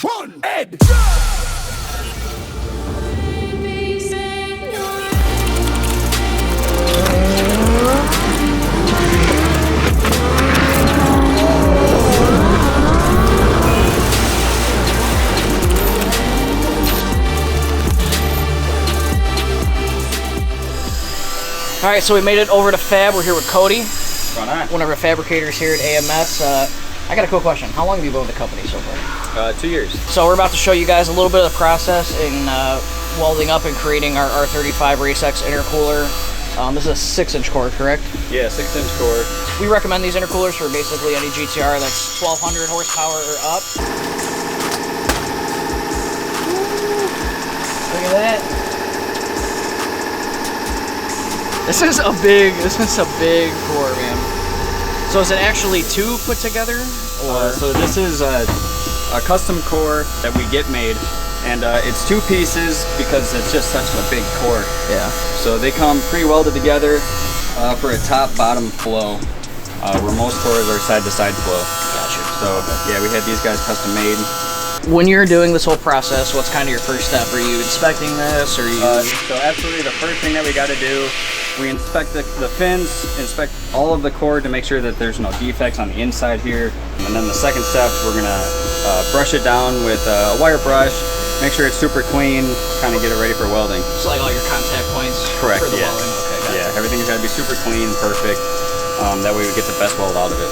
1, Ed! All right, so we made it over to Fab. We're here with Cody, Right on. one of our fabricators here at AMS. I got a cool question. How long have you been with the company so far? 2 years. So we're about to show you guys a little bit of the process in welding up and creating our R35 Race X intercooler. This is a 6-inch core, correct? Yeah, 6-inch core. We recommend these intercoolers for basically any GTR that's 1,200 horsepower or up. Look at that. This is a big core, man. So is it actually two put together? Or So this is a custom core that we get made, and it's 2 pieces because it's just such a big core. yeah. So they come pre-welded together for a top-bottom flow, where most cores are side-to-side flow. Gotcha. So yeah, we had these guys custom made. When you're doing this whole process, what's kind of your first step? Are you inspecting this, or you? So absolutely, the first thing that we got to do, we inspect the fins, inspect all of the core to make sure that there's no defects on the inside here. And then the second step, we're gonna brush it down with a wire brush, make sure it's super clean, kind of get it ready for welding. It's like all your contact points. Correct. For the Yeah. welding. Okay, gotcha. Yeah. Everything's got to be super clean, perfect. That way we get the best weld out of it.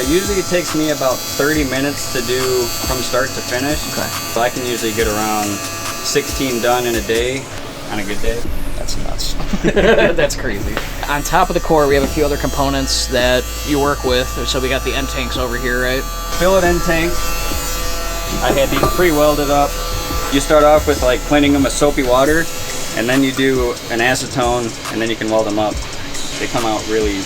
Usually it takes me about 30 minutes to do from start to finish. Okay. So I can usually get around 16 done in a day, on a good day. That's nuts. That's crazy. On top of the core, we have a few other components that you work with. So we got the end tanks over here, right? Fillet end tank. I had these pre-welded up. You start off with like cleaning them with soapy water, and then you do an acetone, and then you can weld them up. They come out really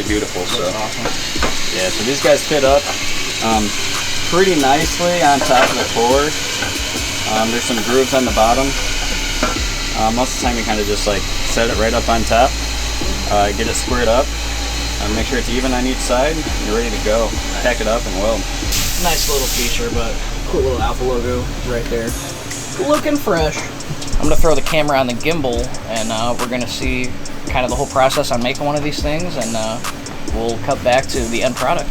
beautiful. So awesome. yeah, so these guys fit up pretty nicely on top of the core. There's some grooves on the bottom. Most of the time you kind of just like set it right up on top, get it squared up, make sure it's even on each side, and you're ready to go. Pack it up and weld. Nice little feature, but cool little Alpha logo right there. Looking fresh. I'm gonna throw the camera on the gimbal, and we're gonna see kind of the whole process on making one of these things, and we'll cut back to the end product.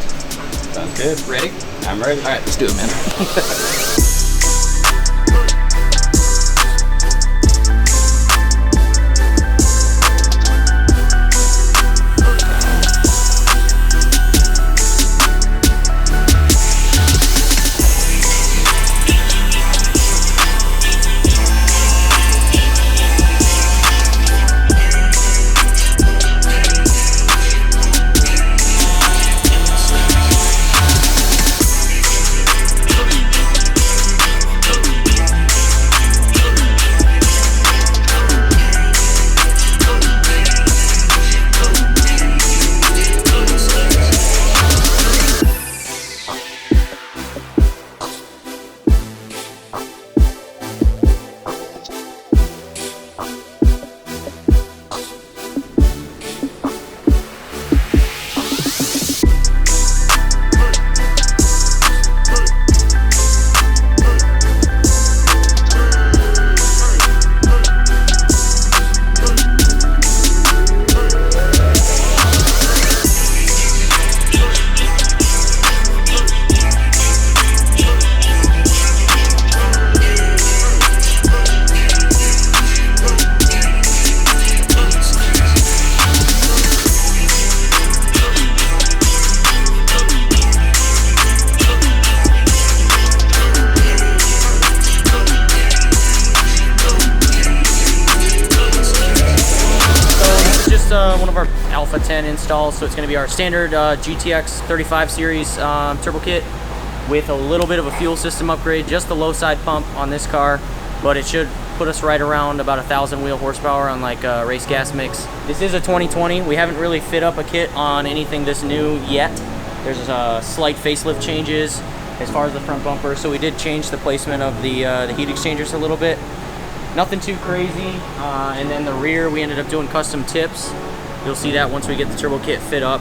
Sounds good. Ready? I'm ready. All right, let's do it, man. One of our Alpha 10 installs, so it's going to be our standard GTX 35 series turbo kit with a little bit of a fuel system upgrade, just the low side pump on this car, but it should put us right around about 1,000 wheel horsepower on like a race gas mix. This is a 2020. We haven't really fit up a kit on anything this new yet. There's slight facelift changes as far as the front bumper, so we did change the placement of the heat exchangers a little bit. Nothing too crazy. And then the rear, we ended up doing custom tips. You'll see that once we get the turbo kit fit up.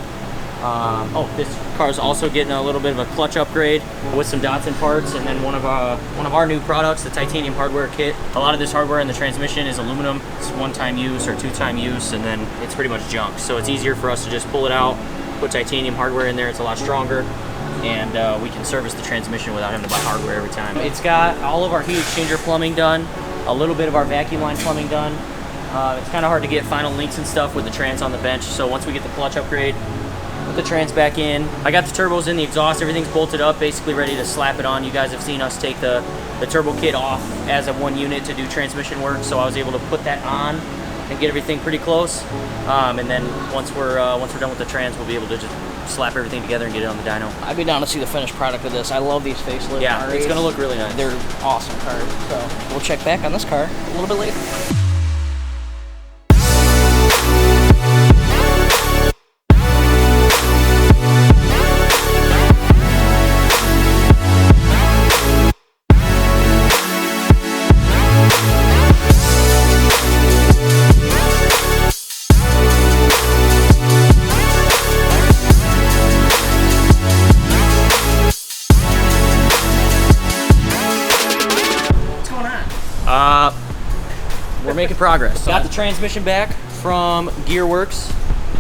This car is also getting a little bit of a clutch upgrade with some Datsun parts, and then one of our new products, the titanium hardware kit. A lot of this hardware in the transmission is aluminum. It's one-time use or two-time use, and then it's pretty much junk. So it's easier for us to just pull it out, put titanium hardware in there. It's a lot stronger, and we can service the transmission without having to buy hardware every time. It's got all of our heat exchanger plumbing done, a little bit of our vacuum line plumbing done. It's kind of hard to get final links and stuff with the trans on the bench, so once we get the clutch upgrade, put the trans back in. I got the turbos in, the exhaust, everything's bolted up, basically ready to slap it on. You guys have seen us take the turbo kit off as a one unit to do transmission work, so I was able to put that on and get everything pretty close. And then once we're done with the trans, we'll be able to just slap everything together and get it on the dyno. I'd be down to see the finished product of this. I love these facelift Yeah, R8s. it's gonna look really nice. They're awesome cars. So we'll check back on this car a little bit later. We're making progress. Got the transmission back from Gearworks.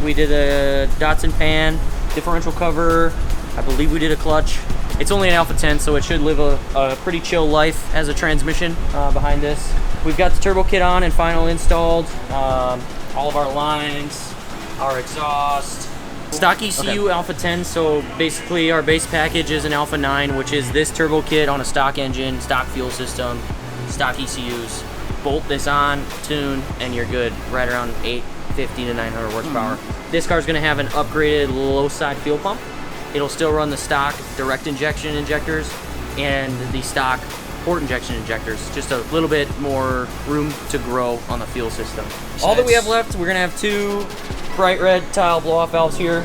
We did a Datsun pan, differential cover. I believe we did a clutch. It's only an Alpha 10, so it should live a pretty chill life as a transmission behind this. We've got the turbo kit on and final installed. All of our lines, our exhaust. Stock ECU Alpha 10, so basically our base package is an Alpha 9, which is this turbo kit on a stock engine, stock fuel system, stock ECUs. Bolt this on, tune, and you're good. Right around 850 to 900 horsepower. This car's gonna have an upgraded low side fuel pump. It'll still run the stock direct injection injectors and the stock port injection injectors. Just a little bit more room to grow on the fuel system. All that we have left, we're gonna have two bright red tile blow-off valves here,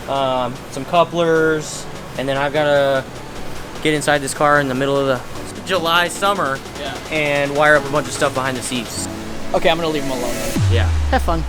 some couplers, and then I've gotta get inside this car in the middle of the July summer and wire up a bunch of stuff behind the seats. Okay, I'm gonna leave them alone then. Yeah. Have fun.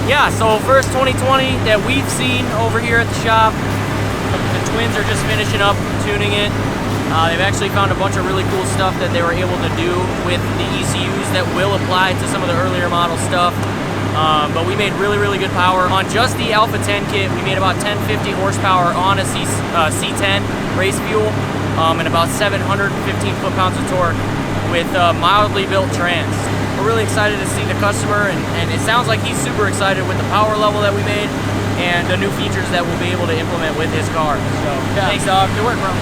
Yeah, so first 2020 that we've seen over here at the shop. The twins are just finishing up tuning it. They've actually found a bunch of really cool stuff that they were able to do with the ECUs that will apply to some of the earlier model stuff. But we made really, really good power. On just the Alpha 10 kit, we made about 1050 horsepower on a C10 race fuel and about 715 foot-pounds of torque with mildly built trans. We're really excited to see the customer, and it sounds like he's super excited with the power level that we made and the new features that we'll be able to implement with his car. So, yeah. Thanks, dog. Good work, bro.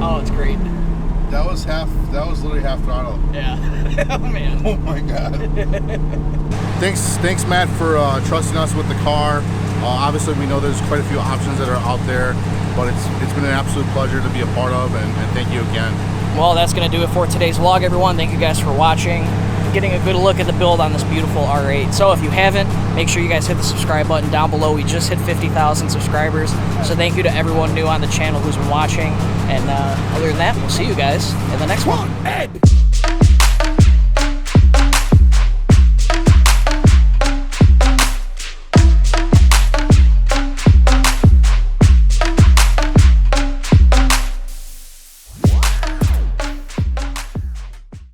Oh, it's great. That was literally half throttle. Yeah. Oh man. Oh my god. Thanks Matt for trusting us with the car. Obviously we know there's quite a few options that are out there. but it's been an absolute pleasure to be a part of, and thank you again. Well, that's going to do it for today's vlog, everyone. Thank you guys for watching, getting a good look at the build on this beautiful R8. So if you haven't, make sure you guys hit the subscribe button down below. We just hit 50,000 subscribers. So thank you to everyone new on the channel who's been watching. And other than that, we'll see you guys in the next one. Ed!